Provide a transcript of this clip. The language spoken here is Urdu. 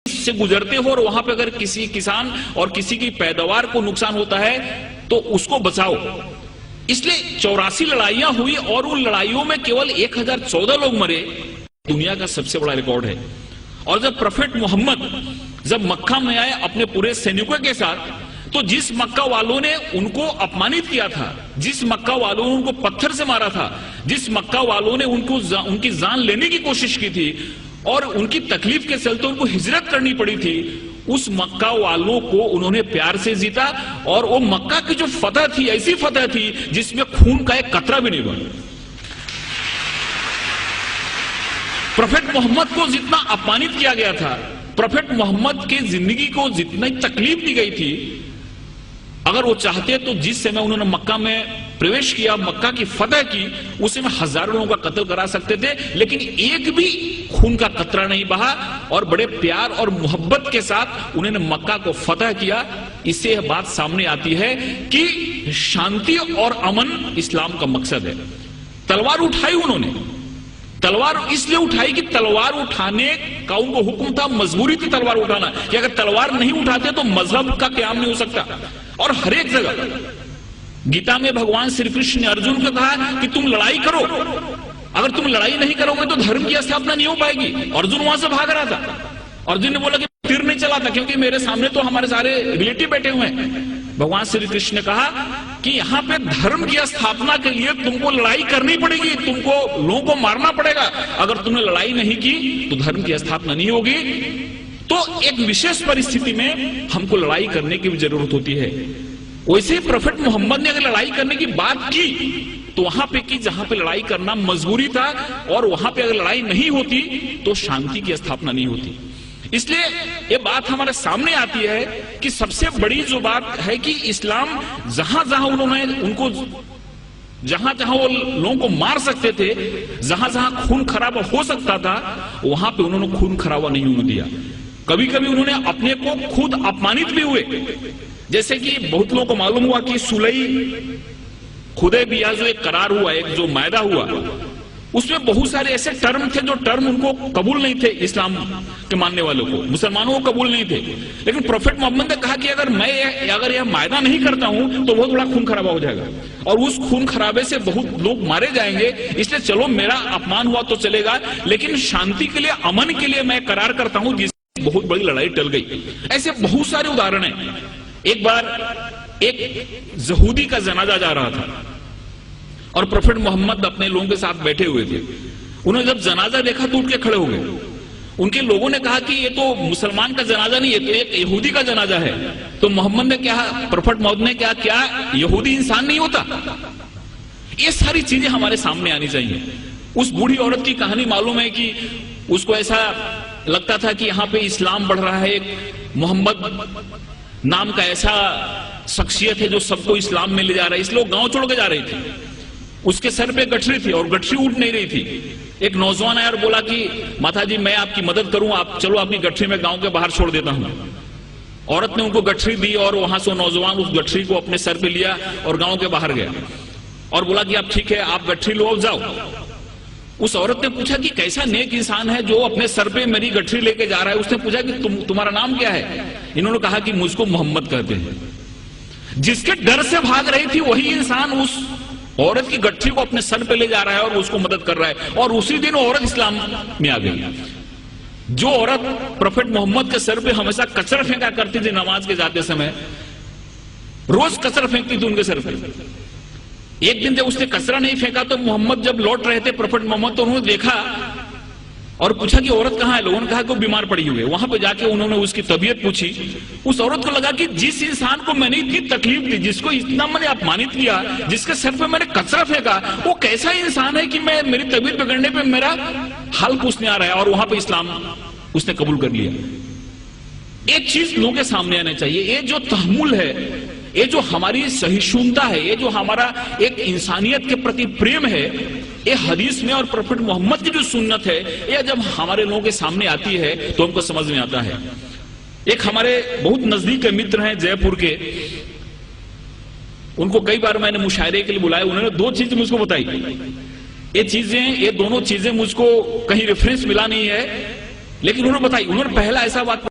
سے گزرتے ہو اور وہاں پہ اگر کسی کسان اور کسی کی پیداوار کو نقصان ہوتا ہے تو اس کو بچاؤ. اس لیے 84 لڑائیاں ہوئی اور ان لڑائیوں میں کیول 1014 لوگ مرے. دنیا کا سب سے بڑا ریکارڈ ہے. اور جب پروفیٹ محمد جب مکہ میں آئے اپنے پورے سینکوں کے ساتھ، تو جس مکہ والوں نے ان کو اپمانت کیا تھا، جس مکہ والوں نے ان کو پتھر سے مارا تھا، جس مکہ والوں نے ان کی جان لینے کی کوشش کی تھی اور ان کی تکلیف کے چلتے ان کو ہجرت کرنی پڑی تھی، اس مکہ والوں کو انہوں نے پیار سے جیتا. اور وہ مکہ کی جو فتح تھی ایسی فتح تھی جس میں خون کا ایک قطرہ بھی نہیں بنا. پروفیٹ محمد کو جتنا اپمانت کیا گیا تھا، پروفیٹ محمد کے زندگی کو جتنی تکلیف دی گئی تھی، اگر وہ چاہتے تو جس سے میں انہوں نے مکہ میں پرویش کیا، مکہ کی فتح کی، اسے میں ہزاروں لوگوں کا قتل کرا سکتے تھے، لیکن ایک بھی خون کا قطرہ نہیں بہا اور بڑے پیار اور محبت کے ساتھ انہوں نے مکہ کو فتح کیا. اس سے یہ بات سامنے آتی ہے کہ شانتی اور امن اسلام کا مقصد ہے. تلوار اٹھائی انہوں نے، تلوار اس لیے اٹھائی کہ تلوار اٹھانے کا ان کو حکم تھا، مجبوری تھی تلوار اٹھانا، کہ اگر تلوار نہیں اٹھاتے تو مذہب کا قیام نہیں ہو سکتا. اور ہر ایک جگہ گیتا میں بھگوان شری کرشن نے ارجن کو کہا کہ تم لڑائی کرو، اگر تم لڑائی نہیں کرو گے تو دھرم کی استھاپنا نہیں ہو پائے گی. ارجن وہاں سے بھاگ رہا تھا. ارجن نے بولا کہ تیر نہیں چلاتا کیونکہ میرے سامنے تو ہمارے سارے ریلیٹیو بیٹھے ہوئے ہیں. بھگوان شری کرشن نے کہا کہ یہاں پہ دھرم کی استھاپنا کے لیے تم کو لڑائی کرنی پڑے گی، تم کو لوگوں کو مارنا پڑے گا. اگر تم نے لڑائی نہیں کی تو دھرم کی استھاپنا نہیں ہوگی. تو ایک وشیش پرستھتی میں ہم کو لڑائی کرنے کی بھی ضرورت ہوتی ہے. ویسے پروفیٹ محمد نے اگر لڑائی کرنے کی بات کی تو وہاں پہ کی جہاں پہ لڑائی کرنا مجبوری تھا، اور وہاں پہ اگر لڑائی نہیں ہوتی تو شانتی کی استھاپنا نہیں ہوتی. اس لیے یہ بات ہمارے سامنے آتی ہے کہ سب سے بڑی جو بات ہے کہ اسلام جہاں جہاں انہوں نے ان کو جہاں جہاں وہ لوگوں کو مار سکتے تھے، جہاں جہاں خون خرابہ ہو سکتا تھا، وہاں پہ انہوں نے خون خرابہ نہیں ہونے دیا. کبھی کبھی انہوں نے اپنے کو خود اپمانت بھی ہوئے. جیسے کہ بہت لوگوں کو معلوم ہوا کہ صلح حدیبیہ جو ایک قرار ہوا، ایک جو معاہدہ ہوا، اس میں بہت سارے ایسے ٹرم تھے جو ٹرم ان کو قبول نہیں تھے، اسلام کے ماننے والوں کو، مسلمانوں کو قبول نہیں تھے. لیکن پروفیٹ محمد نے کہا کہ اگر میں اگر یہ معاہدہ نہیں کرتا ہوں تو بہت بڑا خون خرابہ ہو جائے گا اور اس خون خرابے سے بہت لوگ مارے جائیں گے. اس لیے چلو میرا اپمان ہوا تو چلے گا، لیکن شانتی کے لیے، امن کے لیے میں قرار کرتا ہوں، جس سے بہت بڑی لڑائی ٹل گئی. ایسے بہت سارے ادھارن ہیں. ایک بار ایک یہودی کا جنازہ جا رہا تھا اور پروفیٹ محمد اپنے لوگوں کے ساتھ بیٹھے ہوئے تھے. انہوں نے جب جنازہ دیکھا تو اٹھ کے کھڑے ہو گئے. ان کے لوگوں نے کہا کہ یہ تو مسلمان کا جنازہ نہیں، یہ تو ایک یہودی کا جنازہ ہے. تو محمد نے کہا، پروفیٹ محمد نے کہا، کیا یہودی انسان نہیں ہوتا؟ یہ ساری چیزیں ہمارے سامنے آنی چاہیے. اس بوڑھی عورت کی کہانی معلوم ہے کہ اس کو ایسا لگتا تھا کہ یہاں پہ اسلام بڑھ رہا ہے. ایک محمد نام کا ایسا شخصیت ہے جو سب کو اسلام میں لے جا رہا ہے، اس لیے گاؤں چھوڑ کے جا رہی تھی. اس کے سر پہ گٹھری تھی اور گٹھری اٹھ نہیں رہی تھی. ایک نوجوان آیا اور بولا کہ ماتا جی میں آپ کی مدد کروں، آپ چلو اپنی گٹھری میں گاؤں کے باہر چھوڑ دیتا ہوں. عورت نے ان کو گٹھری دی اور وہاں سے نوجوان اس گٹھری کو اپنے سر پہ لیا اور گاؤں کے باہر گیا اور بولا کہ اب ٹھیک ہے آپ گٹھری لو، اب جاؤ. اس عورت نے پوچھا کہ کیسا نیک انسان ہے جو اپنے سر پہ میری گٹھری لے کے جا رہا ہے. اس نے پوچھا کہ تمہارا نام کیا ہے؟ انہوں نے کہا کہ مجھ کو محمد کہتے ہیں. جس کے ڈر سے بھاگ رہی تھی وہی انسان اس عورت کی گٹھری کو اپنے سر پہ لے جا رہا ہے اور اس کو مدد کر رہا ہے. اور اسی دن عورت اسلام میں آ گئی. جو عورت پروفیٹ محمد کے سر پہ ہمیشہ کچرا پھینکا کرتی تھی نماز کے جاتے سمے، روز کچرا پھینکتی تھی ان کے سر پہ. ایک دن جب اس نے کچرا نہیں پھینکا تو محمد جب لوٹ رہے تھے پروفیٹ محمد، تو انہوں نے دیکھا اور پوچھا کہ عورت کہاں ہے. لوگوں نے کہا کہ وہ بیمار پڑی ہوئی ہے. وہاں پہ جا کے انہوں نے اس کی طبیعت پوچھی. اس عورت کو لگا کہ جس انسان کو میں نے اتنی تکلیف دی، جس کو اتنا میں نے اپمانت کیا، جس کے سر پہ میں نے کچرا پھینکا، وہ کیسا انسان ہے کہ میری طبیعت بگڑنے پہ میرا حال پوچھنے آ رہا ہے. اور وہاں پہ اسلام اس نے قبول کر لیا. ایک چیز لوگوں کے سامنے آنا چاہیے، یہ جو تحمل ہے، یہ جو ہماری سہیشونتا ہے، یہ جو ہمارا ایک انسانیت کے پرتی پریم ہے، یہ حدیث میں اور پروفیٹ محمد کی جو سنت ہے، یہ جب ہمارے لوگوں کے سامنے آتی ہے تو ہم کو سمجھ میں آتا ہے. ایک ہمارے بہت نزدیک کے متر ہیں جے پور کے، ان کو کئی بار میں نے مشاعرے کے لیے بلایا. انہوں نے دو چیزیں مجھ کو بتائی. یہ دونوں چیزیں مجھ کو کہیں ریفرنس ملا نہیں ہے، لیکن انہوں نے بتائی. انہوں نے پہلا ایسا بات